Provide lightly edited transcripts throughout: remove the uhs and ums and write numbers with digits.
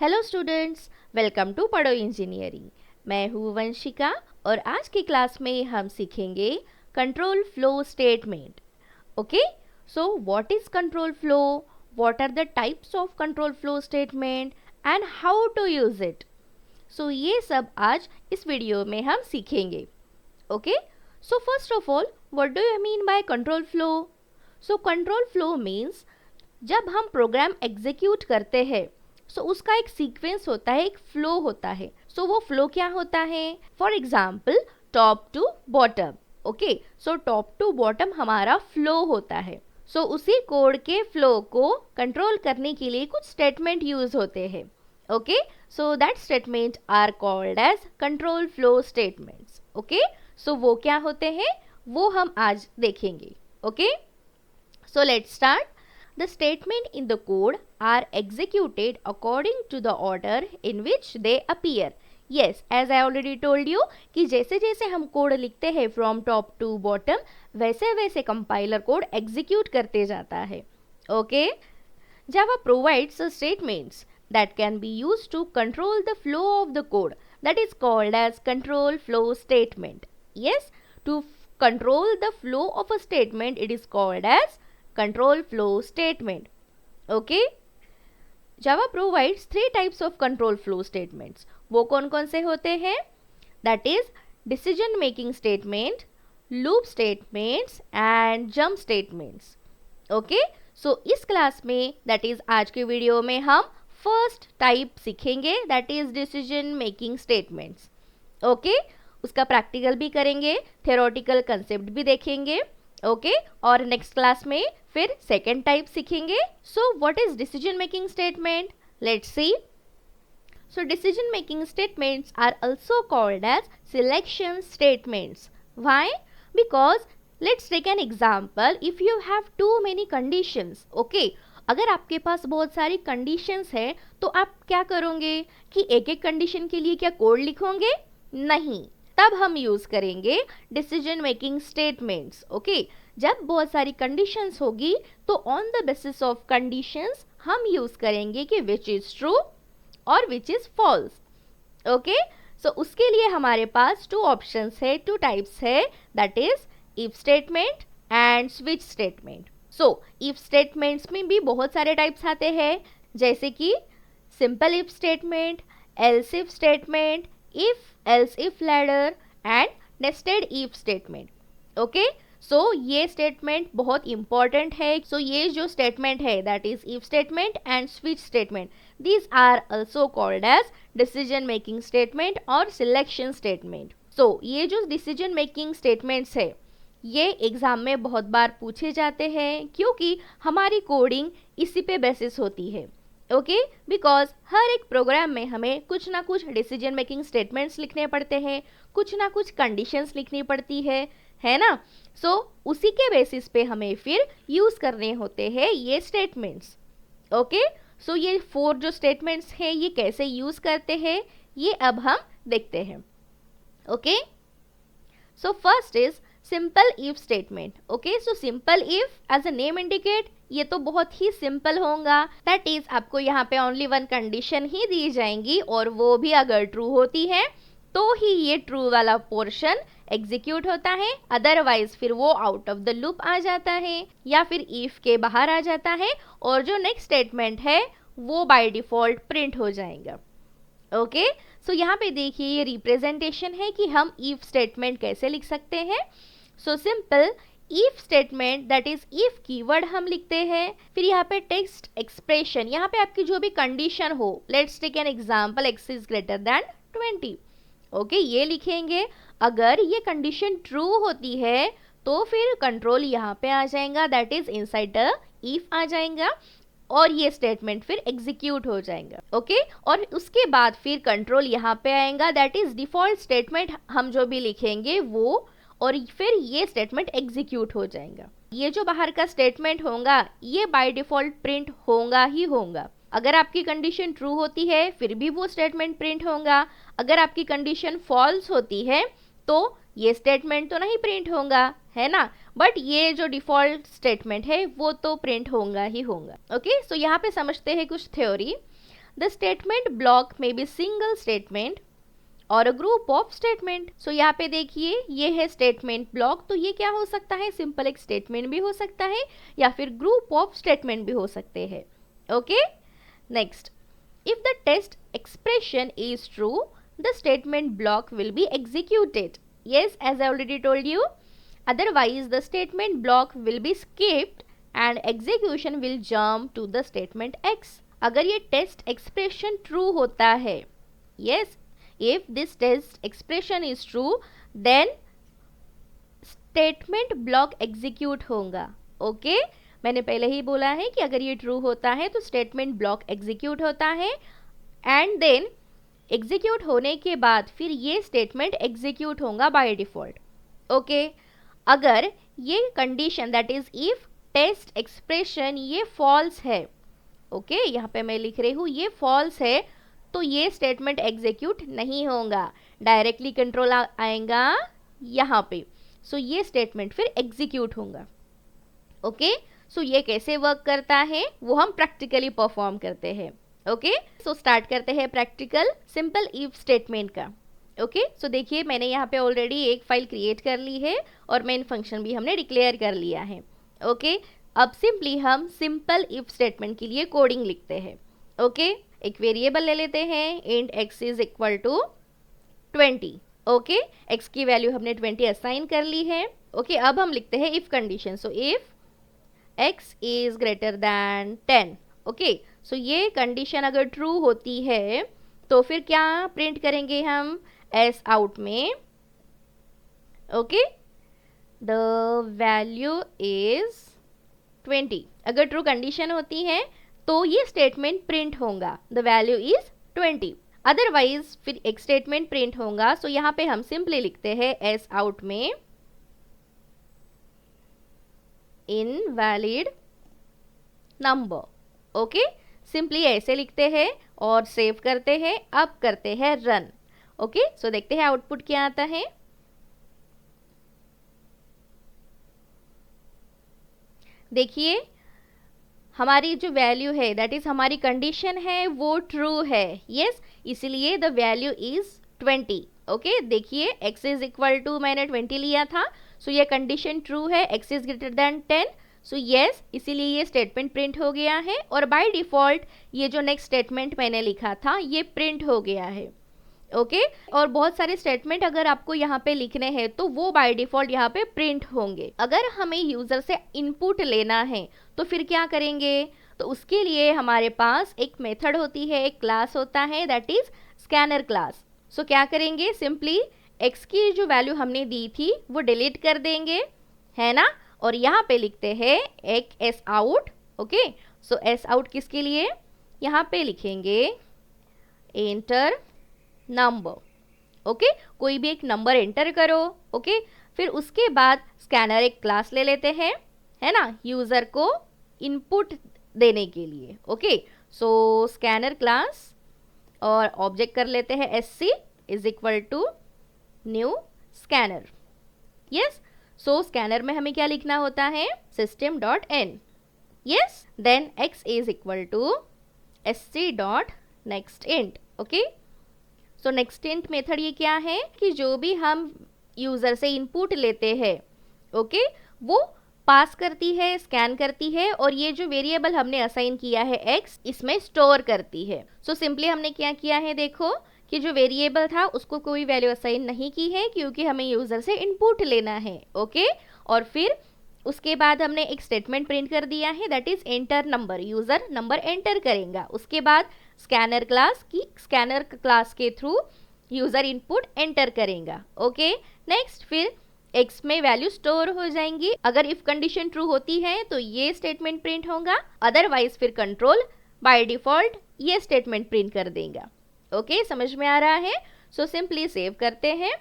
Hello students, welcome to पढ़ो engineering. मैं हूँ वंशिका और आज की क्लास में हम सीखेंगे control flow statement. Okay, so what is control flow, what are the types of control flow statement and how to use it. So ये सब आज इस वीडियो में हम सीखेंगे। Okay, so first of all, what do you mean by control flow? So control flow means जब हम program execute करते हैं उसका एक सीक्वेंस होता है, एक फ्लो होता है। वो फ्लो क्या होता है? For example top to bottom. Okay, so top to bottom हमारा फ्लो होता है। उसी कोड के फ्लो को कंट्रोल करने के लिए कुछ स्टेटमेंट यूज होते हैं। Okay, so that statement are called as control flow statements. Okay, so वो क्या होते हैं वो हम आज देखेंगे। Okay, so let's start. The statement in the code are executed according to the order in which they appear. Yes, as I already told you कि जैसे जैसे हम कोड लिखते हैं from top to bottom, वैसे वैसे कंपाइलर कोड एग्जीक्यूट करते जाता है। Okay? Java provides statements that can be used to control the flow of the code. That is called as control flow statement. Yes, to control the flow of a statement, it is called as control flow statement. Okay, Java provides three types of control flow statements. वो कौन कौन से होते हैं? That is decision making statement, loop statements and jump statements. Okay, so इस class में that is आज के वीडियो में हम फर्स्ट टाइप सीखेंगे, that is decision making statements. Okay, उसका प्रैक्टिकल भी करेंगे, थ्योरेटिकल कंसेप्ट भी देखेंगे। ओके, और नेक्स्ट क्लास में फिर सेकेंड टाइप सीखेंगे। So what is decision making statement? Let's see. So decision making statements are also called as selection statements. Why? Because let's take an example. If you have too many conditions, okay, अगर आपके पास बहुत सारी conditions है तो आप क्या करोगे कि एक एक कंडीशन के लिए क्या कोड लिखोगे? नहीं, तब हम यूज करेंगे डिसीजन मेकिंग स्टेटमेंट्स। ओके, जब बहुत सारी कंडीशंस होगी तो on the basis of conditions हम यूज करेंगे कि विच इज ट्रू और which is false. Okay, so उसके लिए हमारे पास टू ऑप्शंस है, टू टाइप्स है, that is if statement and switch statement. So if statements में भी बहुत सारे टाइप्स आते हैं, जैसे कि simple if statement, else if statement, if else if ladder and nested if statement. Okay, so ये स्टेटमेंट बहुत इंपॉर्टेंट है। सो ये जो स्टेटमेंट है that is if statement and switch statement, these are also called as decision making statement और selection statement. So ये जो decision making statements है ये एग्जाम में बहुत बार पूछे जाते हैं क्योंकि हमारी कोडिंग इसी पे बेसिस होती है। ओके, बिकॉज हर एक प्रोग्राम में हमें कुछ ना कुछ डिसीजन मेकिंग स्टेटमेंट्स लिखने पड़ते हैं, कुछ ना कुछ कंडीशंस लिखनी पड़ती है ना। सो उसी के बेसिस पे हमें फिर यूज करने होते हैं ये स्टेटमेंट्स। ओके, सो ये फोर जो स्टेटमेंट्स हैं ये कैसे यूज करते हैं ये अब हम देखते हैं। Okay, so first is simple if statement. Okay, so simple if as a name indicate, ये तो बहुत ही सिंपल होगा। दैट इज आपको यहाँ पे ओनली वन कंडीशन ही दी जाएंगी और वो भी अगर ट्रू होती है तो ही ये ट्रू वाला पोर्शन एग्जीक्यूट होता है, अदरवाइज फिर वो आउट ऑफ द लूप आ जाता है या फिर इफ के बाहर आ जाता है और जो नेक्स्ट स्टेटमेंट है वो बाय डिफॉल्ट प्रिंट हो जाएगा। ओके, सो यहाँ पे देखिए ये रिप्रेजेंटेशन है कि हम इफ स्टेटमेंट कैसे लिख सकते हैं। सो simple if statement that is if keyword हम लिखते हैं, फिर यहाँ पे टेक्स्ट एक्सप्रेशन, यहाँ पे आपकी जो भी कंडीशन हो, let's take an example x is greater than 20। Okay, ये लिखेंगे। अगर ये कंडीशन ट्रू होती है तो फिर कंट्रोल यहाँ पे आ जाएगा, that is inside the if आ जाएगा और ये स्टेटमेंट फिर एग्जीक्यूट हो जाएगा। ओके, और उसके बाद फिर कंट्रोल यहाँ पे आएगा, दैट इज डिफॉल्ट स्टेटमेंट हम जो भी लिखेंगे वो, और फिर ये स्टेटमेंट एग्जीक्यूट हो जाएगा। ये जो बाहर का स्टेटमेंट होगा ये बाय डिफॉल्ट प्रिंट होगा ही होगा। अगर आपकी कंडीशन ट्रू होती है फिर भी वो स्टेटमेंट प्रिंट होगा, अगर आपकी कंडीशन फॉल्स होती है तो ये स्टेटमेंट तो नहीं प्रिंट होगा, है ना, बट ये जो डिफॉल्ट स्टेटमेंट है वो तो प्रिंट होगा ही होगा। ओके, सो यहाँ पे समझते हैं कुछ थ्योरी। द स्टेटमेंट ब्लॉक में बी सिंगल स्टेटमेंट और अ ग्रुप ऑफ स्टेटमेंट। सो यहाँ पे देखिए ये है स्टेटमेंट ब्लॉक, तो ये क्या हो सकता है, सिंपल एक स्टेटमेंट भी हो सकता है या फिर ग्रुप ऑफ स्टेटमेंट भी हो सकते हैं। Okay, next, if the test expression is true the statement block will be executed. yes, as I already told you, otherwise the statement block will be skipped and execution will jump to the statement x। अगर ये test expression true होता है, yes, if this test expression is true then statement block execute होगा। Okay, मैंने पहले ही बोला है कि अगर ये ट्रू होता है तो स्टेटमेंट ब्लॉक एग्जीक्यूट होता है एंड देन एग्जीक्यूट होने के बाद फिर ये स्टेटमेंट एग्जीक्यूट होगा बाय डिफॉल्ट। ओके, अगर ये condition that is if test expression ये फॉल्स है, ओके, यहाँ पे मैं लिख रही हूँ ये फॉल्स है, तो ये स्टेटमेंट एग्जीक्यूट नहीं होगा, डायरेक्टली कंट्रोल आएगा यहाँ पे। सो ये स्टेटमेंट फिर एग्जीक्यूट होगा। ओके, सो ये कैसे वर्क करता है वो हम प्रैक्टिकली परफॉर्म करते हैं। ओके, सो स्टार्ट करते हैं प्रैक्टिकल सिंपल इफ स्टेटमेंट का। ओके, सो देखिए मैंने यहाँ पे ऑलरेडी एक फाइल क्रिएट कर ली है और मेन फंक्शन भी हमने डिक्लेयर कर लिया है। ओके, अब सिंपली हम सिंपल इफ स्टेटमेंट के लिए कोडिंग लिखते हैं। ओके, एक वेरिएबल ले लेते हैं, int x is equal to 20। Okay, x की वैल्यू हमने 20 असाइन कर ली है। ओके, अब हम लिखते हैं if condition, so if x is greater than 10। Okay, so ये कंडीशन अगर ट्रू होती है तो फिर क्या प्रिंट करेंगे हम एस आउट में। Okay, the value is 20। अगर ट्रू कंडीशन होती है तो ये स्टेटमेंट प्रिंट होगा, द वैल्यू इज 20। अदरवाइज फिर एक स्टेटमेंट प्रिंट होगा। सो यहाँ पे हम सिंपली लिखते हैं एस आउट में इनवैलिड नंबर। ओके, सिंपली ऐसे लिखते हैं और सेव करते हैं। अब करते हैं रन। ओके, सो देखते हैं आउटपुट क्या आता है। देखिए हमारी जो वैल्यू है दैट इज हमारी कंडीशन है वो ट्रू है। यस, इसलिए द वैल्यू इज 20। ओके, देखिए x इज इक्वल टू मैंने 20 लिया था, सो ये कंडीशन ट्रू है, x is greater then 10। So yes, इसीलिए ये स्टेटमेंट प्रिंट हो गया है और बाय डिफॉल्ट ये जो नेक्स्ट स्टेटमेंट मैंने लिखा था ये प्रिंट हो गया है। ओके, और बहुत सारे स्टेटमेंट अगर आपको यहाँ पे लिखने हैं तो वो बाय डिफॉल्ट यहाँ पे प्रिंट होंगे। अगर हमें यूजर से इनपुट लेना है तो फिर क्या करेंगे, तो उसके लिए हमारे पास एक मेथड होती है, एक क्लास होता है दैट इज स्कैनर क्लास। सो क्या करेंगे, सिंपली x की जो वैल्यू हमने दी थी वो डिलीट कर देंगे, है ना, और यहाँ पे लिखते हैं एक एस आउट। ओके, सो एस आउट किसके लिए, यहाँ पे लिखेंगे एंटर नंबर। ओके, कोई भी एक नंबर एंटर करो। ओके, फिर उसके बाद स्कैनर एक क्लास ले लेते हैं, है ना, यूजर को इनपुट देने के लिए। ओके, सो स्कैनर क्लास और ऑब्जेक्ट कर लेते हैं sc is equal to new scanner. Yes, so scanner में हमें क्या लिखना होता है, system dot n। Yes, then x is equal to sc dot next int. Okay, so next int method ये क्या है कि जो भी हम यूजर से इनपुट लेते हैं, ओके, वो पास करती है, स्कैन करती है और ये जो वेरिएबल हमने असाइन किया है x इसमें स्टोर करती है। सो सिंपली हमने क्या किया है, देखो कि जो वेरिएबल था उसको कोई वैल्यू असाइन नहीं की है क्योंकि हमें यूजर से इनपुट लेना है। ओके, और फिर उसके बाद हमने एक स्टेटमेंट प्रिंट कर दिया है that is enter number, user number enter करेगा, उसके बाद स्कैनर क्लास की स्कैनर क्लास के थ्रू यूजर इनपुट एंटर करेगा। ओके, नेक्स्ट फिर x में वैल्यू स्टोर हो जाएंगी। अगर इफ कंडीशन ट्रू होती है तो ये स्टेटमेंट प्रिंट होगा, अदरवाइज फिर कंट्रोल बाय डिफॉल्ट ये स्टेटमेंट प्रिंट कर देगा। ओके, समझ में आ रहा है। सो सिंपली सेव करते हैं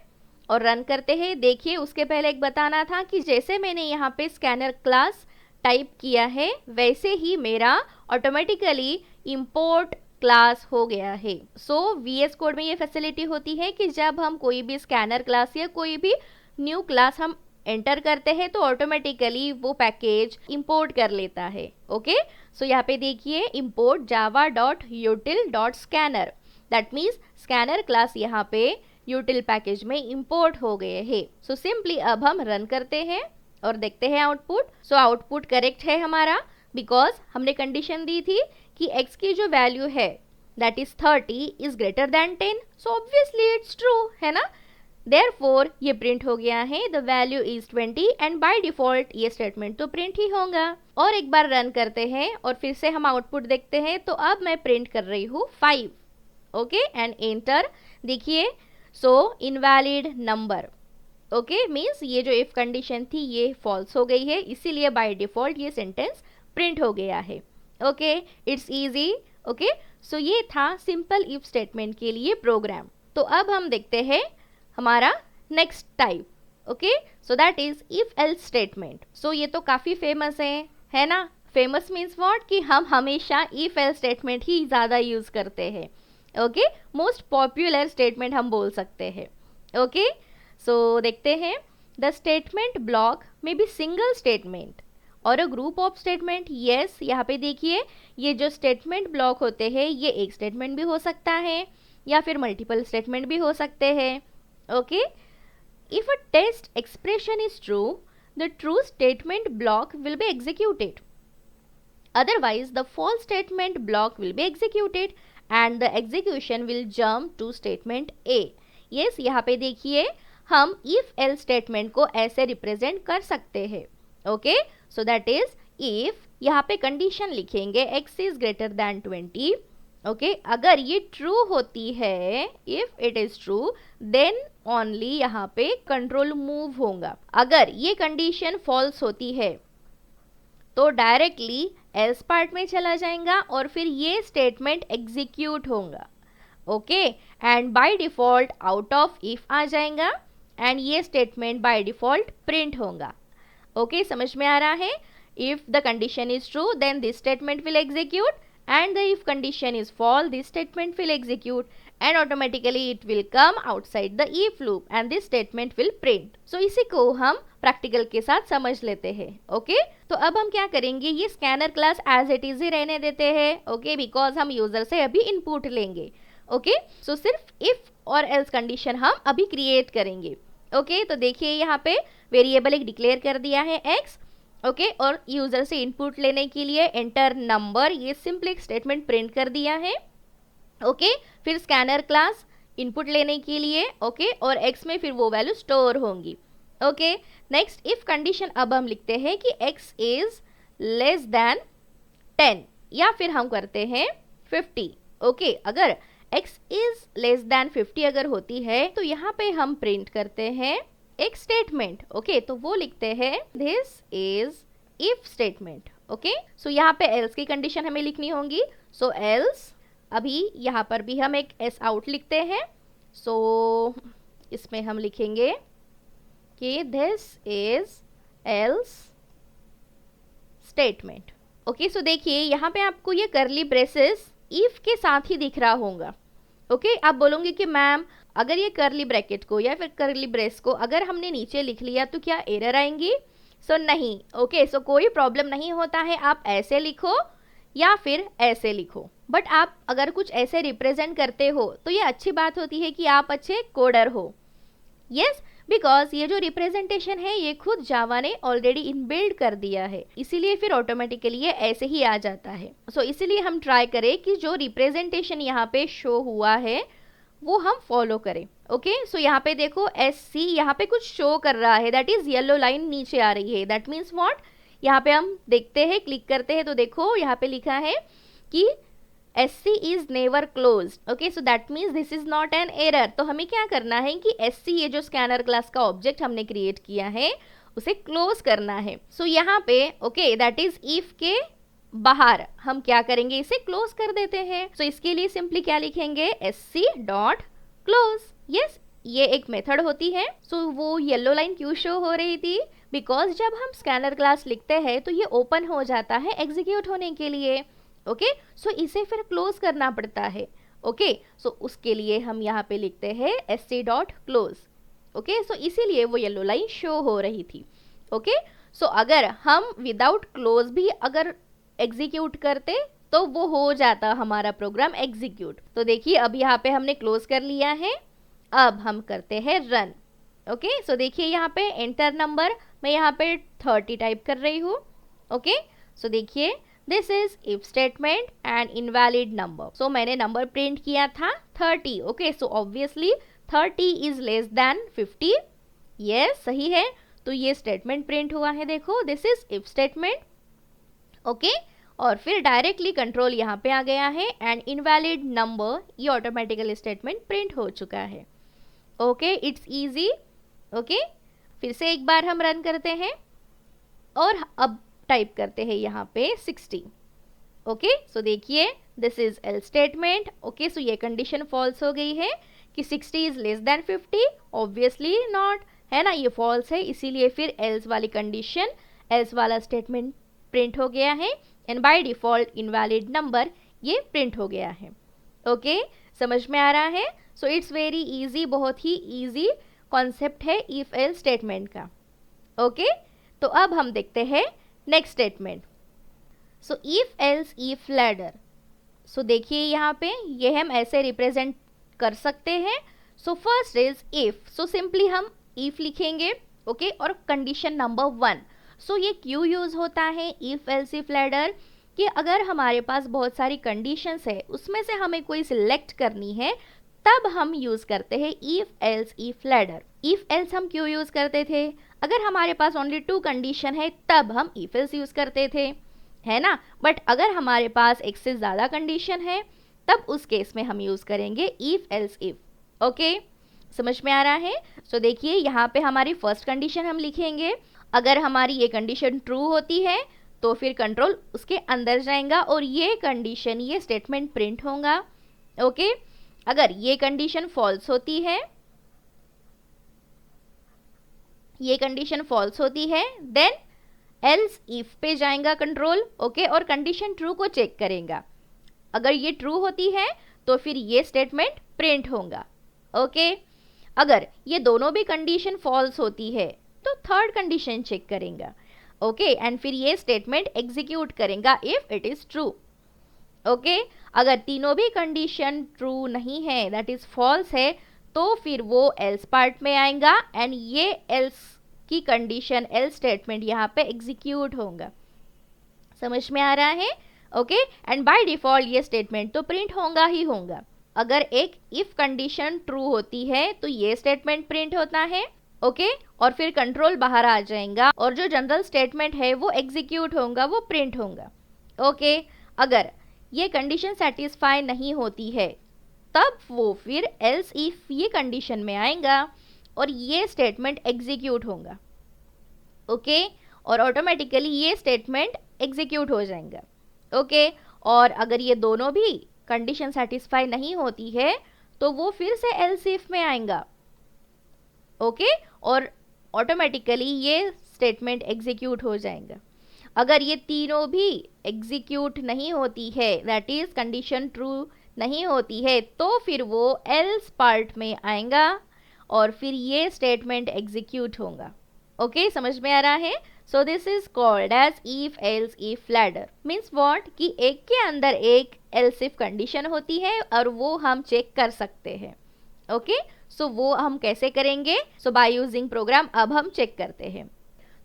और रन करते हैं। देखिए उसके पहले एक बताना था कि जैसे मैंने यहाँ पे स्कैनर क्लास टाइप किया है वैसे ही मेरा ऑटोमेटिकली इंपोर्ट क्लास हो गया है। सो VS कोड में ये फैसिलिटी होती है कि जब हम कोई भी स्कैनर क्लास या कोई भी न्यू क्लास हम एंटर करते हैं तो ऑटोमेटिकली वो पैकेज इंपोर्ट कर लेता है। ओके, सो यहाँ पे देखिए import java.util.scanner, that means scanner class यहाँ पे util पैकेज में import हो गए हैं। सो सिंपली अब हम रन करते हैं और देखते हैं आउटपुट। सो आउटपुट करेक्ट है हमारा, बिकॉज हमने कंडीशन दी थी कि x की जो वैल्यू है that is 30 is greater then 10, so obviously it's true है ना। Therefore ये प्रिंट हो गया है the value is 20 and by default ये स्टेटमेंट तो प्रिंट ही होगा। और एक बार रन करते हैं और फिर से हम आउटपुट देखते हैं। तो अब मैं प्रिंट कर रही हूँ 5, ओके, एंड एंटर। देखिए सो इनवैलिड नंबर, ओके, मीन्स ये जो इफ कंडीशन थी ये फॉल्स हो गई है, इसीलिए बाय डिफॉल्ट ये सेंटेंस प्रिंट हो गया है। Okay, it's easy. Okay, so ये था सिंपल इफ स्टेटमेंट के लिए प्रोग्राम। तो अब हम देखते हैं हमारा next type, okay, so that is if else statement. So ये तो काफ़ी फेमस है ना। फेमस मीन्स व्हाट, कि हम हमेशा इफ एल्स स्टेटमेंट ही ज़्यादा यूज़ करते हैं। ओके, मोस्ट पॉपुलर स्टेटमेंट हम बोल सकते हैं। ओके, सो देखते हैं द स्टेटमेंट ब्लॉक में बी सिंगल स्टेटमेंट और a group of statement. Yes, यहाँ पे देखिए ये जो स्टेटमेंट ब्लॉक होते हैं ये एक स्टेटमेंट भी हो सकता है या फिर मल्टीपल स्टेटमेंट भी हो सकते हैं। Okay, if a test expression is true the true statement block will be executed, otherwise the false statement block will be executed and the execution will jump to statement A. yes, यहाँ पे देखिए हम if else statement को ऐसे represent कर सकते हैं। Okay, so that is if, यहाँ पे कंडीशन लिखेंगे x is greater than 20। Okay, अगर ये ट्रू होती है, if it is true then only यहाँ पे कंट्रोल मूव होगा। अगर ये कंडीशन फॉल्स होती है तो डायरेक्टली एल्स पार्ट में चला जाएगा और फिर ये स्टेटमेंट एग्जीक्यूट होगा। Okay, and by default out of if आ जाएगा एंड ये स्टेटमेंट बाय डिफॉल्ट प्रिंट होगा। ओके, समझ में आ रहा है। If the condition is true then this statement will execute and the if condition is false this statement will execute and automatically it will come outside the if loop and this statement will print। so इसी को हम practical के साथ समझ लेते हैं। Okay, तो अब हम क्या करेंगे, ये scanner class as it is ही रहने देते हैं। ओके, बिकॉज हम यूजर से अभी इनपुट लेंगे। ओके, सो सिर्फ इफ और एल्स कंडीशन हम अभी क्रिएट करेंगे। ओके, तो देखिए यहाँ पे वेरिएबल एक डिक्लेयर कर दिया है x। ओके, और यूजर से इनपुट लेने के लिए एंटर नंबर, ये सिंपल एक स्टेटमेंट प्रिंट कर दिया है। ओके, फिर स्कैनर क्लास इनपुट लेने के लिए, ओके, और x में फिर वो वैल्यू स्टोर होंगी। ओके, नेक्स्ट इफ कंडीशन अब हम लिखते हैं कि x इज लेस देन 10 या फिर हम करते हैं 50। ओके, अगर x इज लेस देन 50 अगर होती है तो यहाँ पे हम प्रिंट करते हैं एक स्टेटमेंट। ओके, तो वो लिखते हैं this is if statement. Okay, so यहाँ पे एल्स की कंडीशन हमें लिखनी होगी। सो एल्स, अभी यहाँ पर भी हम एक एस आउट लिखते हैं। सो इसमें हम लिखेंगे कि this is else statement. Okay, so देखिए यहाँ पे आपको ये करली ब्रेसेस इफ के साथ ही दिख रहा होगा। ओके, आप बोलोगे कि मैम अगर ये करली ब्रैकेट को या फिर करली ब्रेस को अगर हमने नीचे लिख लिया तो क्या एरर आएंगी? सो नहीं। ओके, सो कोई प्रॉब्लम नहीं होता है, आप ऐसे लिखो या फिर ऐसे लिखो। बट आप अगर कुछ ऐसे रिप्रेजेंट करते हो तो ये अच्छी बात होती है कि आप अच्छे कोडर हो। यस, बिकॉज ये जो रिप्रेजेंटेशन है ये खुद जावा ने ऑलरेडी इनबिल्ड कर दिया है, इसीलिए फिर ऑटोमेटिकली ये ऐसे ही आ जाता है। सो इसीलिए हम ट्राई करें कि जो रिप्रेजेंटेशन यहाँ पे शो हुआ है वो हम फॉलो करें। ओके, सो यहाँ पे देखो SC यहाँ पे कुछ शो कर रहा है, दैट इज येलो लाइन नीचे आ रही है। दैट मीन्स व्हाट, यहाँ पे हम देखते हैं, क्लिक करते हैं तो देखो यहाँ पे लिखा है कि SC is never close. Okay, so that means this is not an error. तो हमें क्या करना है कि SC ये जो स्कैनर क्लास का ऑब्जेक्ट हमने क्रिएट किया है उसे क्लोज करना है। सो यहाँ पे ओके, दैट इज इफ के बाहर हम क्या करेंगे, इसे क्लोज कर देते हैं। सो इसके लिए सिंपली क्या लिखेंगे, SC डॉट क्लोज। यस, ये एक मेथड होती है। सो वो येलो लाइन क्यों शो हो रही थी, बिकॉज जब हम स्कैनर क्लास लिखते हैं तो ये ओपन हो जाता है एग्जीक्यूट होने के लिए। ओके, सो इसे फिर क्लोज करना पड़ता है। ओके, सो उसके लिए हम यहाँ पे लिखते हैं SC dot close. Okay, so इसीलिए वो येलो लाइन शो हो रही थी। ओके, सो अगर हम विदाउट क्लोज भी अगर एग्जीक्यूट करते तो वो हो जाता हमारा प्रोग्राम एग्जीक्यूट। तो देखिए अब यहाँ पे हमने क्लोज कर लिया है, अब हम करते हैं रन। ओके, सो देखिए यहाँ पे एंटर नंबर, मैं यहाँ पे 30 टाइप कर रही हूँ। ओके, सो देखिए this is if statement and invalid number. सो मैंने नंबर प्रिंट किया था 30। Okay, so obviously 30 is less than 50। Yes, सही है, तो ये स्टेटमेंट प्रिंट हुआ है। देखो this is if statement. Okay, और फिर डायरेक्टली कंट्रोल यहाँ पे आ गया है एंड इनवैलिड नंबर, ये ऑटोमेटिकली स्टेटमेंट प्रिंट हो चुका है। Okay, it's easy. ओके, फिर से एक बार हम रन करते हैं और अब टाइप करते हैं यहाँ पे 60। ओके, सो देखिए this is else statement. Okay, so ये कंडीशन फॉल्स हो गई है कि 60 is less than 50, obviously not, है ना, ये फॉल्स है, इसीलिए फिर एल्स वाली कंडीशन, एल्स वाला स्टेटमेंट प्रिंट हो गया है and by default invalid number ये प्रिंट हो गया है। ओके, समझ में आ रहा है? सो इट्स वेरी इजी, बहुत ही इजी कॉन्सेप्ट है इफ एल्स स्टेटमेंट का। ओके, तो अब हम देखते हैं next statement. So if else if ladder. So देखिए यहाँ पे ये हम ऐसे रिप्रेजेंट कर सकते हैं। सो first is if, so simply हम इफ लिखेंगे। ओके, और कंडीशन नंबर 1। सो ये क्यों यूज होता है इफ एल्स इफ लैडर, कि अगर हमारे पास बहुत सारी कंडीशंस है उसमें से हमें कोई सिलेक्ट करनी है तब हम यूज करते हैं if else if ladder. If else हम क्यों यूज करते थे? अगर हमारे पास ओनली 2 कंडीशन है तब हम इफ एल्स यूज करते थे, है ना। बट अगर हमारे पास एक से ज्यादा कंडीशन है तब उस केस में हम यूज करेंगे इफ एल्स इफ। ओके, समझ में आ रहा है? सो देखिए यहाँ पे हमारी फर्स्ट कंडीशन हम लिखेंगे। अगर हमारी ये कंडीशन ट्रू होती है तो फिर कंट्रोल उसके अंदर जाएगा और ये कंडीशन, ये स्टेटमेंट प्रिंट होगा। ओके, अगर ये कंडीशन फॉल्स होती है, ये कंडीशन फॉल्स होती है, देन एल्स इफ पे जाएगा कंट्रोल। ओके, और कंडीशन ट्रू को चेक करेगा। अगर ये ट्रू होती है तो फिर ये स्टेटमेंट प्रिंट होगा। ओके, अगर ये दोनों भी कंडीशन फॉल्स होती है तो थर्ड कंडीशन चेक करेगा। ओके, एंड फिर ये स्टेटमेंट एग्जीक्यूट करेगा if it is true. Okay, अगर तीनों भी कंडीशन ट्रू नहीं है, दैट इज फॉल्स है, तो फिर वो एल्स पार्ट में आएगा एंड ये एल्स की कंडीशन, एल्स स्टेटमेंट यहाँ पे एग्जीक्यूट होगा। समझ में आ रहा है? ओके, एंड बाय डिफॉल्ट ये स्टेटमेंट तो प्रिंट होगा ही होगा। अगर एक इफ कंडीशन ट्रू होती है तो ये स्टेटमेंट प्रिंट होता है। ओके, और फिर कंट्रोल बाहर आ जाएगा और जो जनरल स्टेटमेंट है वो एग्जीक्यूट होगा, वो प्रिंट होगा। ओके, अगर ये कंडीशन सेटिस्फाई नहीं होती है तब वो फिर एल्स इफ ये कंडीशन में आएगा और ये स्टेटमेंट एग्जीक्यूट होगा। ओके, और ऑटोमेटिकली ये स्टेटमेंट एग्जीक्यूट हो जाएगा। ओके, और अगर ये दोनों भी कंडीशन सेटिस्फाई नहीं होती है तो वो फिर से एल्स इफ में आएगा। ओके, और ऑटोमेटिकली ये स्टेटमेंट एग्जीक्यूट हो जाएगा। अगर ये तीनों भी एग्जीक्यूट नहीं होती है, दैट इज कंडीशन ट्रू नहीं होती है, तो फिर वो एल्स पार्ट में आएगा और फिर ये स्टेटमेंट एग्जीक्यूट होगा। ओके, समझ में आ रहा है? So this is called as if else if ladder. Means what, कि एक के अंदर एक एल्स इफ कंडीशन होती है और वो हम चेक कर सकते हैं। ओके, सो वो हम कैसे करेंगे? सो बाय यूजिंग प्रोग्राम अब हम चेक करते हैं।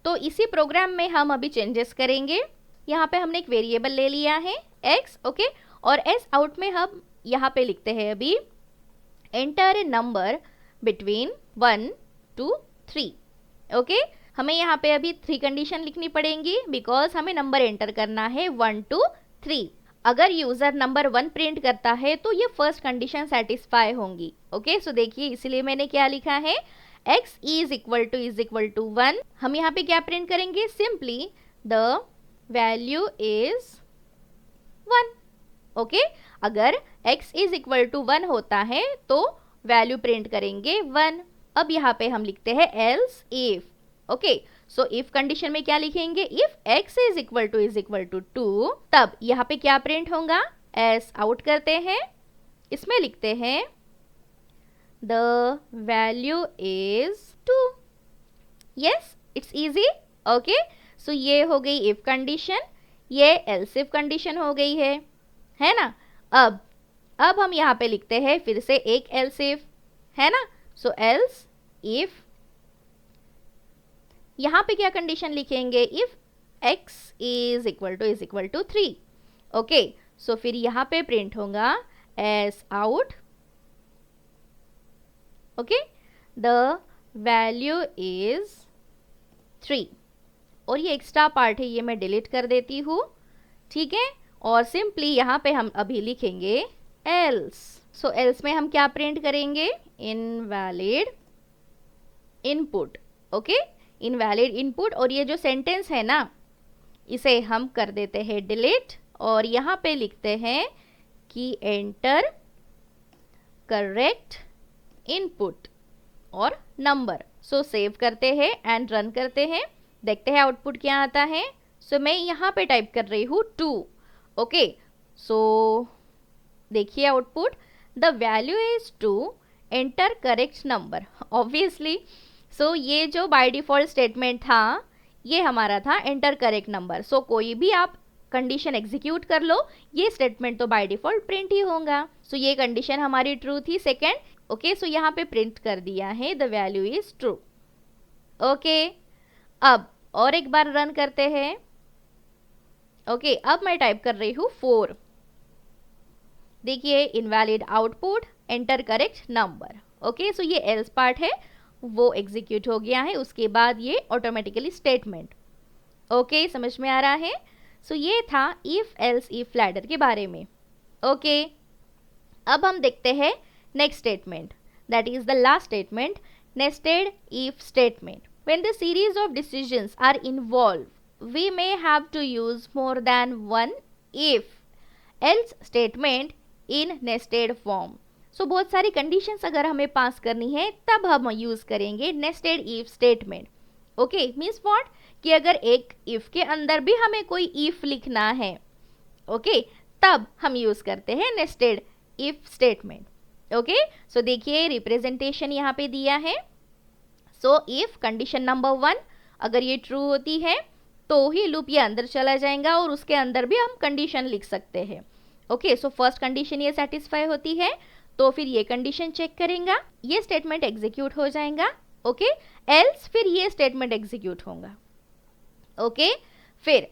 तो इसी प्रोग्राम में हम अभी चेंजेस करेंगे। यहाँ पे हमने एक वेरिएबल ले लिया है x। ओके, और s आउट में हम यहाँ पे लिखते हैं अभी enter a number between 1 to 3। Okay, हमें यहाँ पे अभी 3 कंडीशन लिखनी पड़ेंगी बिकॉज हमें नंबर एंटर करना है 1 to 3। अगर यूजर नंबर 1 प्रिंट करता है तो ये फर्स्ट कंडीशन सेटिस्फाई होंगी। ओके, सो देखिए इसलिए मैंने क्या लिखा है, x इज इक्वल टू 1। हम यहाँ पे क्या प्रिंट करेंगे? Simply the value is 1। Okay, अगर x इज इक्वल टू 1 होता है तो वैल्यू प्रिंट करेंगे 1। अब यहाँ पे हम लिखते हैं else if. Okay, so if condition में क्या लिखेंगे? If x is equal to 2, तब यहाँ पे क्या प्रिंट होगा? s आउट करते हैं, इसमें लिखते हैं the value is 2। Yes, it's easy. Okay, so ये हो गई इफ कंडीशन, ये एल्स इफ कंडीशन हो गई है ना। अब हम यहाँ पे लिखते हैं फिर से एक एल्स इफ, है ना। सो एल्स इफ, यहाँ पे क्या कंडीशन लिखेंगे, if x is equal to 3। Okay, so फिर यहाँ पे प्रिंट होगा एस out, okay, the value is 3। और ये एक्स्ट्रा पार्ट है, ये मैं डिलीट कर देती हूँ, ठीक है। और सिंपली यहाँ पे हम अभी लिखेंगे एल्स। सो एल्स में हम क्या प्रिंट करेंगे, invalid input, okay, invalid input. और ये जो सेंटेंस है ना, इसे हम कर देते हैं डिलीट, और यहाँ पे लिखते हैं कि एंटर करेक्ट इनपुट और नंबर। सो सेव करते हैं एंड रन करते हैं, देखते हैं आउटपुट क्या आता है। सो मैं यहाँ पे टाइप कर रही हूँ 2, ओके। सो देखिए output, the value is 2, enter correct number, obviously. सो ये जो बाय डिफॉल्ट स्टेटमेंट था, ये हमारा था एंटर करेक्ट नंबर। सो कोई भी आप कंडीशन एग्जीक्यूट कर लो, ये स्टेटमेंट तो बाय डिफॉल्ट प्रिंट ही होगा। सो ये कंडीशन हमारी ट्रू थी, सेकेंड, ओके। सो यहाँ पे प्रिंट कर दिया है the value is true, okay. अब और एक बार रन करते हैं, ओके। अब मैं टाइप कर रही हूँ 4, देखिए invalid output, enter correct number, okay. So ये एल्स पार्ट है, वो एग्जीक्यूट हो गया है, उसके बाद ये ऑटोमेटिकली स्टेटमेंट, ओके, समझ में आ रहा है। सो ये था इफ एल्स इफ लैडर के बारे में, ओके। अब हम देखते हैं next statement, that is the last statement, nested if statement. When the series of decisions are involved, we may have to use more than one if else statement in nested form. So बहुत सारी conditions अगर हमें पास करनी है, तब हम use करेंगे nested if statement. Okay, means what? कि अगर एक if के अंदर भी हमें कोई if लिखना है, okay, तब हम यूज करते हैं nested if statement. Okay, so देखिए रिप्रेजेंटेशन यहाँ पे दिया है। सो इफ कंडीशन नंबर 1 अगर ये ट्रू होती है तो ही लूप ये अंदर चला जाएगा, और उसके अंदर भी हम कंडीशन लिख सकते हैं, ओके। सो फर्स्ट कंडीशन ये सेटिस्फाई होती है तो फिर ये कंडीशन चेक करेगा, ये स्टेटमेंट एग्जीक्यूट हो जाएगा, ओके। एल्स फिर ये स्टेटमेंट एग्जीक्यूट होगा, ओके। फिर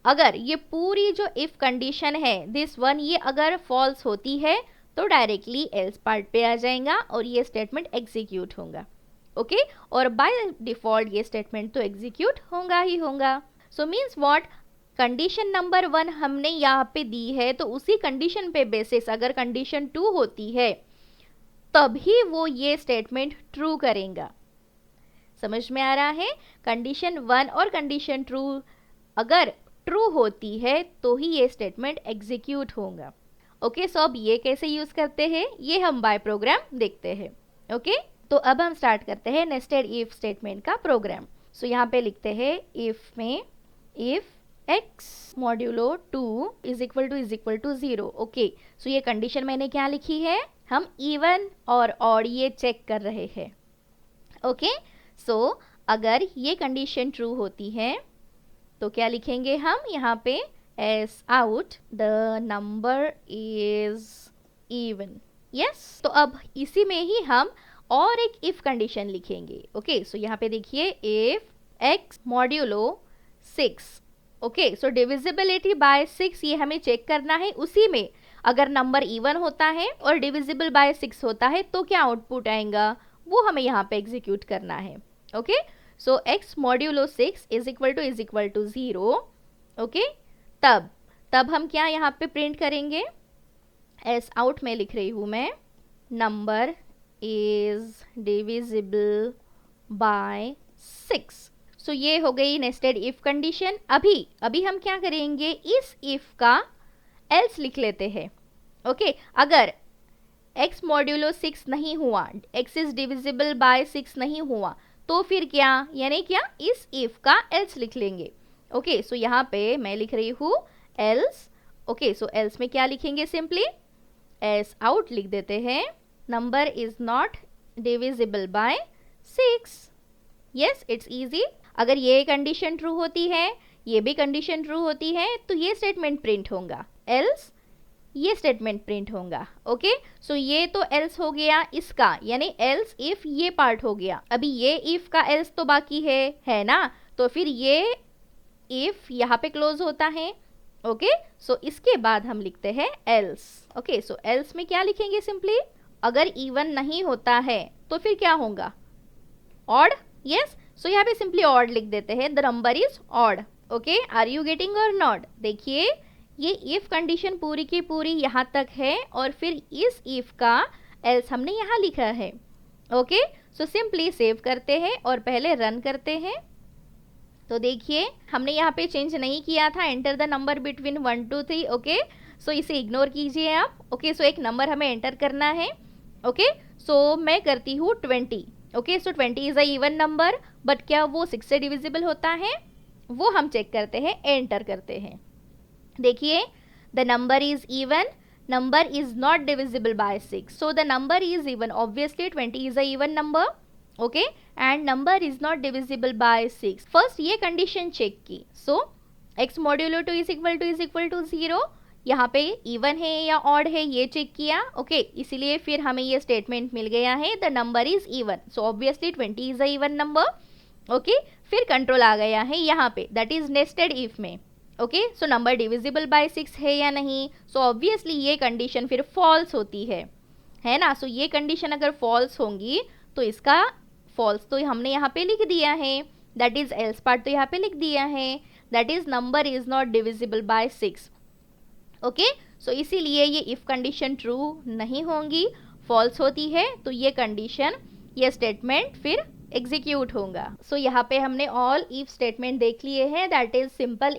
अगर ये पूरी जो इफ कंडीशन है दिस वन, ये अगर फॉल्स होती है तो डायरेक्टली एल्स पार्ट पे आ जाएगा और ये स्टेटमेंट एग्जीक्यूट होगा, ओके। और बाय डिफॉल्ट ये स्टेटमेंट तो एग्जीक्यूट होगा ही होगा। So means what, condition number 1 हमने यहाँ पे दी है, तो उसी कंडीशन पे बेसिस अगर कंडीशन 2 होती है तभी वो ये स्टेटमेंट ट्रू करेगा। समझ में आ रहा है, कंडीशन 1 और कंडीशन 2 अगर ट्रू होती है तो ही ये स्टेटमेंट एग्जीक्यूट होगा, ओके। सो अब ये कैसे यूज करते हैं ये हम बाय प्रोग्राम देखते हैं, ओके। तो अब हम स्टार्ट करते हैं नेस्टेड इफ स्टेटमेंट का प्रोग्राम। सो यहाँ पे लिखते हैं इफ में if x modulo 2 is equal to 0, okay. So ये कंडीशन मैंने क्या लिखी है, हम इवन और ऑड ये चेक कर रहे हैं, ओके। सो अगर ये कंडीशन ट्रू होती है तो क्या लिखेंगे हम यहाँ पे, S out the number is even, yes. तो अब इसी में ही हम और एक इफ कंडीशन लिखेंगे, ओके। सो यहाँ पे देखिए if x modulo 6, okay. So divisibility bye 6 ये हमें चेक करना है, उसी में अगर नंबर इवन होता है और डिविजिबल बाय 6 होता है तो क्या आउटपुट आएगा, वो हमें यहाँ पे एग्जीक्यूट करना है, okay. So x modulo 6 is equal to 0, okay. तब हम क्या यहाँ पे प्रिंट करेंगे, एस आउट में लिख रही हूँ मैं, नंबर is divisible by 6। सो ये हो गई नेस्टेड इफ कंडीशन। अभी हम क्या करेंगे, इस इफ का एल्स लिख लेते हैं, ओके। अगर x मॉड्यूलो 6 नहीं हुआ, x इज डिविजिबल बाय 6 नहीं हुआ, तो फिर क्या, यानी क्या, इस इफ का एल्स लिख लेंगे, ओके। सो यहाँ पे मैं लिख रही हूँ एल्स, ओके। सो एल्स में क्या लिखेंगे, सिंपली एस आउट लिख देते हैं, number is not divisible by 6, yes, it's easy. अगर ये कंडीशन ट्रू होती है, ये भी कंडीशन ट्रू होती है तो ये स्टेटमेंट प्रिंट होगा, एल्स ये स्टेटमेंट प्रिंट होगा। ओके, सो ये तो एल्स हो गया इसका, यानी एल्स इफ ये पार्ट हो गया। अभी ये इफ का एल्स तो बाकी है ना, तो फिर ये इफ यहाँ पे क्लोज होता है। ओके, सो इसके बाद हम लिखते हैं एल्स। ओके, सो एल्स में क्या लिखेंगे, सिंपली अगर इवन नहीं होता है तो फिर क्या होगा, ऑड। यस, सो यहाँ पे सिंपली ऑड लिख देते हैं, the number is odd. Okay, are you getting और नॉट। देखिए ये इफ कंडीशन पूरी की पूरी यहाँ तक है और फिर इस इफ का एल्स हमने यहाँ लिखा है। ओके, सो सिंपली सेव करते हैं और पहले रन करते हैं। तो देखिए हमने यहाँ पे चेंज नहीं किया था, enter the number between 1 to 3। Okay, so इसे इग्नोर कीजिए आप। ओके, सो एक नंबर हमें एंटर करना है। ओके, सो मैं करती हूँ 20। Okay, so 20 is a even number, but क्या वो 6 से डिविजिबल होता है, वो हम चेक करते हैं, एंटर करते हैं। देखिए the number is even, number is not divisible by 6, so the number is even, obviously 20 is a even number. Okay, and number is not divisible by 6। First ये कंडीशन चेक की, so x modulo 2 is equal to 0, यहाँ पे even है या odd है ये check किया। Okay, इसीलिए फिर हमें ये स्टेटमेंट मिल गया है, the number is even, so obviously 20 is a even number. Okay, फिर कंट्रोल आ गया है यहाँ पे, दैट इज नेस्टेड इफ में। Okay, so number divisible by 6 है या नहीं, सो ऑब्वियसली ये कंडीशन फिर फॉल्स होती है ना। सो ये कंडीशन अगर फॉल्स होंगी तो इसका फॉल्स तो हमने यहाँ पे लिख दिया है, दैट इज एल्स पार्ट तो यहाँ पे लिख दिया है, that is number is not divisible by 6। Okay, so इसीलिए ये इफ कंडीशन ट्रू नहीं होंगी, फॉल्स होती है, तो ये कंडीशन, ये स्टेटमेंट फिर एग्जीक्यूट होगा। सो यहाँ पे हमने ऑल इफ स्टेटमेंट देख लिए हैं, that is simple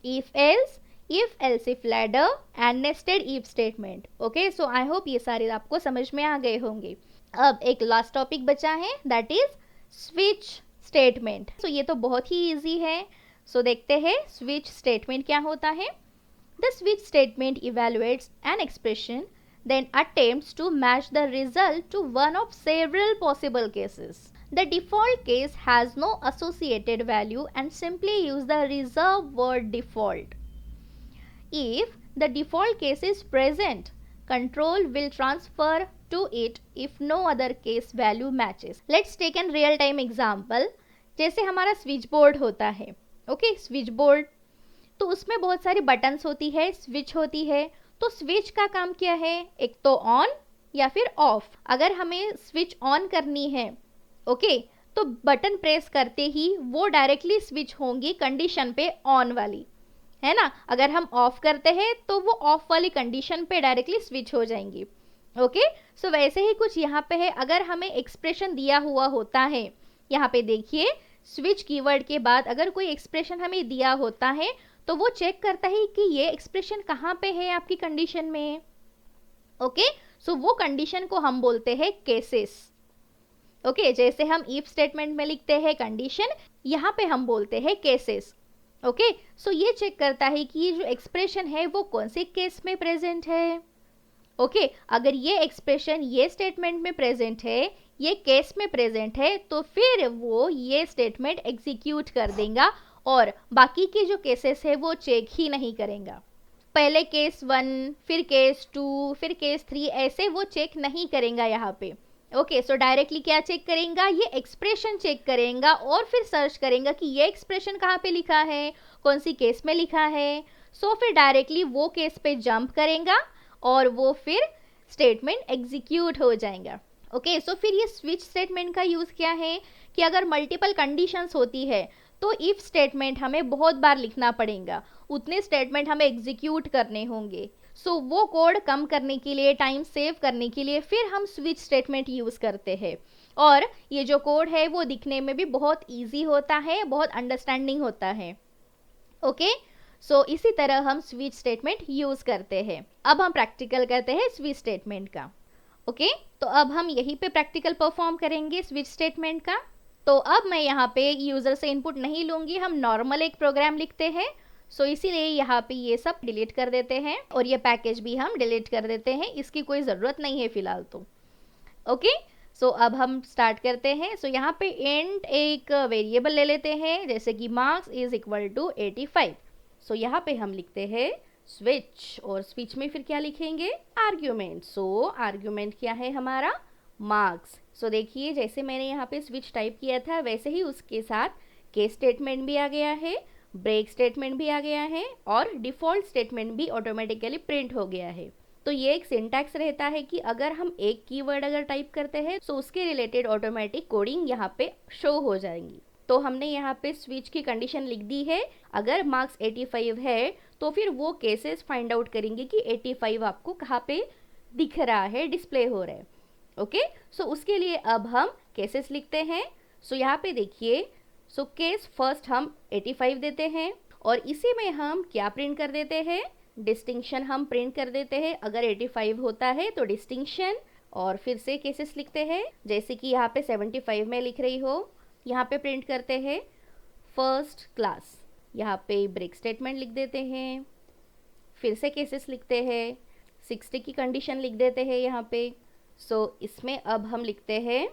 if else, if else if ladder and nested if statement. Okay, so I hope ये सारे आपको समझ में आ गए होंगे। अब एक लास्ट टॉपिक बचा है, that is switch statement. So ये तो बहुत ही इजी है, सो देखते हैं स्विच स्टेटमेंट क्या होता है। The switch statement evaluates an expression then attempts to match the result to one of several possible cases. The default case has no associated value and simply use the reserved word default. If the default case is present, control will transfer to it if no other case value matches. Let's take an real time example. जैसे हमारा switch board होता है, okay, switch board तो उसमें बहुत सारी buttons होती है, स्विच होती है। तो स्विच का काम क्या है, एक तो ऑन या फिर ऑफ। अगर हमें स्विच ऑन करनी है, ओके, तो बटन प्रेस करते ही वो डायरेक्टली स्विच होंगी कंडीशन पे ऑन वाली, है ना। अगर हम ऑफ करते हैं तो वो ऑफ वाली कंडीशन पे डायरेक्टली स्विच हो जाएंगी। ओके, सो वैसे ही कुछ यहाँ पे है, अगर हमें एक्सप्रेशन दिया हुआ होता है, यहाँ पे देखिए स्विच कीवर्ड के बाद अगर कोई एक्सप्रेशन हमें दिया होता है तो वो चेक करता है कि ये एक्सप्रेशन कहाँ पे है आपकी कंडीशन में। ओके, सो वो कंडीशन को हम बोलते हैं केसेस। ओके, जैसे हम इफ स्टेटमेंट में लिखते हैं कंडीशन, यहाँ पे हम बोलते हैं केसेस। ओके, सो ये चेक करता है कि ये जो एक्सप्रेशन है वो कौन से केस में प्रेजेंट है। ओके, अगर ये एक्सप्रेशन ये स्टेटमेंट में प्रेजेंट है, ये केस में प्रेजेंट है, तो फिर वो ये स्टेटमेंट एग्जीक्यूट कर देगा और बाकी के जो केसेस है वो चेक ही नहीं करेगा। पहले केस 1, फिर केस 2, फिर केस 3, ऐसे वो चेक नहीं करेगा यहाँ पे। ओके, सो डायरेक्टली क्या चेक करेगा, ये एक्सप्रेशन चेक करेगा और फिर सर्च करेगा कि ये एक्सप्रेशन कहाँ पे लिखा है, कौन सी केस में लिखा है। सो फिर डायरेक्टली वो केस पे जंप करेगा और वो फिर स्टेटमेंट एग्जीक्यूट हो जाएगा। ओके, सो फिर ये स्विच स्टेटमेंट का यूज़ क्या है कि अगर मल्टीपल कंडीशंस होती है तो इफ स्टेटमेंट हमें बहुत बार लिखना पड़ेगा, उतने स्टेटमेंट हमें एग्जीक्यूट करने होंगे। सो वो कोड कम करने के लिए, टाइम सेव करने के लिए फिर हम स्विच स्टेटमेंट यूज़ करते हैं। और ये जो कोड है वो दिखने में भी बहुत ईजी होता है, बहुत अंडरस्टैंडिंग होता है। ओके, सो इसी तरह हम स्विच स्टेटमेंट यूज़ करते हैं। अब हम प्रैक्टिकल करते हैं स्विच स्टेटमेंट का। ओके, तो अब हम यहीं पे प्रैक्टिकल परफॉर्म करेंगे स्विच स्टेटमेंट का। तो अब मैं यहाँ पे यूज़र से इनपुट नहीं लूँगी, हम नॉर्मल एक प्रोग्राम लिखते हैं। सो इसीलिए यहाँ पे ये सब डिलीट कर देते हैं और ये पैकेज भी हम डिलीट कर देते हैं, इसकी कोई ज़रूरत नहीं है फ़िलहाल तो। ओके, सो अब हम स्टार्ट करते हैं। सो यहाँ पे इंट एक वेरिएबल ले लेते हैं, जैसे कि मार्क्स इज इक्वल टू 85। सो यहाँ पे हम लिखते हैं स्विच, और स्विच में फिर क्या लिखेंगे, आर्ग्यूमेंट। सो आर्ग्यूमेंट क्या है हमारा, मार्क्स। सो देखिए जैसे मैंने यहाँ पे स्विच टाइप किया था वैसे ही उसके साथ केस स्टेटमेंट भी आ गया है, ब्रेक स्टेटमेंट भी आ गया है, और डिफ़ॉल्ट स्टेटमेंट भी ऑटोमेटिकली प्रिंट हो गया है। तो ये एक सिंटैक्स रहता है कि अगर हम एक कीवर्ड अगर टाइप करते हैं तो उसके रिलेटेड ऑटोमेटिक कोडिंग यहाँ पे शो हो जाएंगी। तो हमने यहाँ पे स्विच की कंडीशन लिख दी है। अगर मार्क्स 85 है तो फिर वो केसेस फाइंड आउट करेंगे कि 85 आपको कहाँ पे दिख रहा है, डिस्प्ले हो रहा है। ओके, सो उसके लिए अब हम केसेस लिखते हैं। सो यहाँ पे देखिए, सो केस फर्स्ट हम 85 देते हैं, और इसी में हम क्या प्रिंट कर देते हैं, डिस्टिंक्शन हम प्रिंट कर देते हैं। अगर 85 होता है तो डिस्टिंक्शन, और फिर से केसेस लिखते हैं, जैसे कि यहाँ पे 75 में लिख रही हो, यहाँ पे प्रिंट करते हैं फर्स्ट क्लास। यहाँ पे ब्रेक स्टेटमेंट लिख देते हैं, फिर से केसेस लिखते हैं, 60 की कंडीशन लिख देते हैं यहाँ पे। सो इसमें अब हम लिखते हैं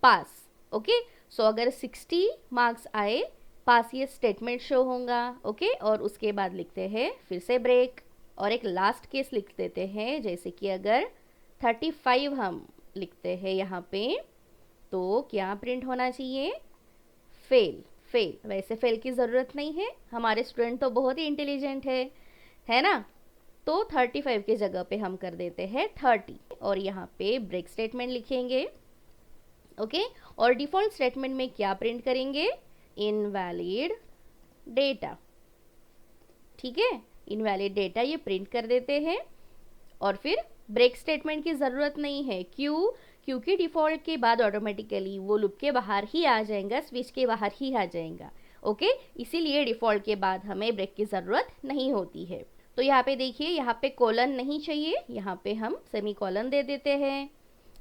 पास। ओके, सो अगर 60 मार्क्स आए, पास ये स्टेटमेंट शो होगा। ओके, और उसके बाद लिखते हैं फिर से ब्रेक, और एक लास्ट केस लिख देते हैं, जैसे कि अगर 35 हम लिखते हैं यहाँ पे तो क्या प्रिंट होना चाहिए, फेल। फेल, वैसे फेल की ज़रूरत नहीं है, हमारे स्टूडेंट तो बहुत ही इंटेलिजेंट है ना। तो 35 की जगह पे हम कर देते हैं 30, और यहाँ पे ब्रेक स्टेटमेंट लिखेंगे। ओके, और डिफ़ॉल्ट स्टेटमेंट में क्या प्रिंट करेंगे, इनवैलिड डेटा। ठीक है, इनवैलिड डेटा ये प्रिंट कर देते हैं, और फिर ब्रेक स्टेटमेंट की ज़रूरत नहीं है। क्यों, क्योंकि डिफ़ॉल्ट के बाद ऑटोमेटिकली वो लूप के बाहर ही आ जाएगा, स्विच के बाहर ही आ जाएगा। ओके, इसीलिए डिफ़ॉल्ट के बाद हमें ब्रेक की ज़रूरत नहीं होती है। तो यहाँ पे देखिए, यहाँ पे कोलन नहीं चाहिए, यहाँ पे हम सेमी कोलन दे देते हैं,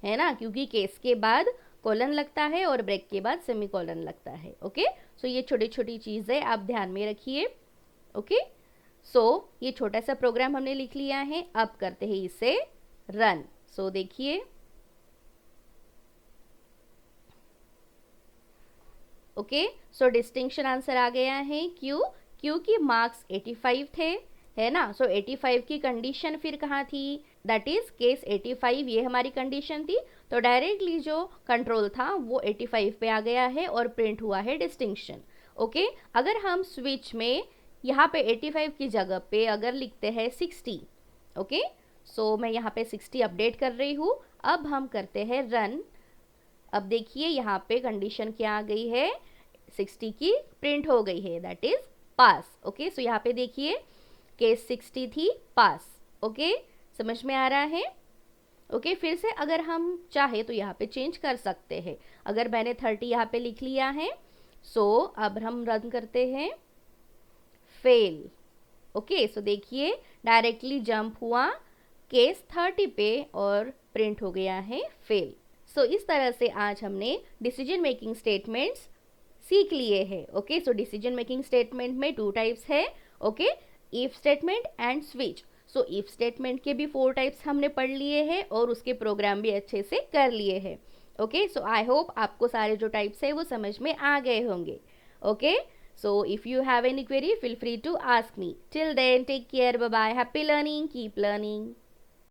है ना, क्योंकि केस के बाद कोलन लगता है और ब्रेक के बाद सेमी कोलन लगता है। ओके, सो ये छोटी छोटी चीज़ें आप ध्यान में रखिए। ओके, सो ये छोटा सा प्रोग्राम हमने लिख लिया है, अब करते हैं इसे रन। सो देखिए, ओके, सो डिस्टिंक्शन आंसर आ गया है। क्यों, क्योंकि मार्क्स 85 थे, है ना। सो 85 की कंडीशन फिर कहाँ थी, दैट इज केस 85, ये हमारी कंडीशन थी। तो डायरेक्टली जो कंट्रोल था वो 85 पे आ गया है और प्रिंट हुआ है डिस्टिंक्शन। ओके, अगर हम स्विच में यहाँ पे 85 की जगह पे अगर लिखते हैं 60, ओके, सो मैं यहाँ पे 60 अपडेट कर रही हूँ। अब हम करते हैं रन। अब देखिए यहाँ पे कंडीशन क्या आ गई है, 60 की प्रिंट हो गई है, that is pass. Okay, so यहाँ पे देखिए केस 60 थी, पास। ओके, समझ में आ रहा है। ओके, फिर से अगर हम चाहे तो यहाँ पे चेंज कर सकते हैं। अगर मैंने 30 यहाँ पे लिख लिया है, सो अब हम रन करते हैं, फेल। ओके, सो देखिए डायरेक्टली जंप हुआ केस 30 पे और प्रिंट हो गया है फेल। सो इस तरह से आज हमने डिसीजन मेकिंग स्टेटमेंट्स सीख लिए हैं। ओके, सो डिसीजन मेकिंग स्टेटमेंट में 2 टाइप्स है। Okay, if statement and switch. So if statement के भी 4 टाइप्स हमने पढ़ लिए हैं और उसके प्रोग्राम भी अच्छे से कर लिए हैं। ओके, सो आई होप आपको सारे जो टाइप्स है वो समझ में आ गए होंगे। Okay, so if you have any query, feel free to ask me. Till then, take care, bye bye, happy learning, keep learning.